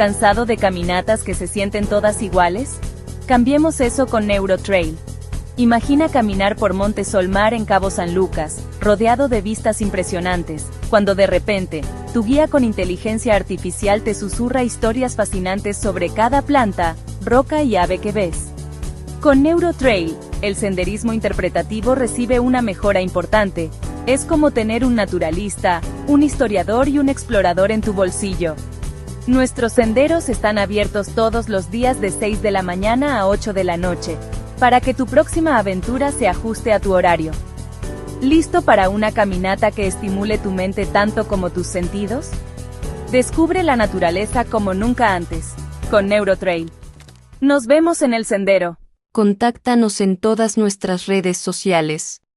¿Cansado de caminatas que se sienten todas iguales? Cambiemos eso con NeuroTrail. Imagina caminar por Monte Solmar en Cabo San Lucas, rodeado de vistas impresionantes, cuando de repente, tu guía con inteligencia artificial te susurra historias fascinantes sobre cada planta, roca y ave que ves. Con NeuroTrail, el senderismo interpretativo recibe una mejora importante. Es como tener un naturalista, un historiador y un explorador en tu bolsillo. Nuestros senderos están abiertos todos los días de 6 de la mañana a 8 de la noche, para que tu próxima aventura se ajuste a tu horario. ¿Listo para una caminata que estimule tu mente tanto como tus sentidos? Descubre la naturaleza como nunca antes, con NeuroTrail. Nos vemos en el sendero. Contáctanos en todas nuestras redes sociales.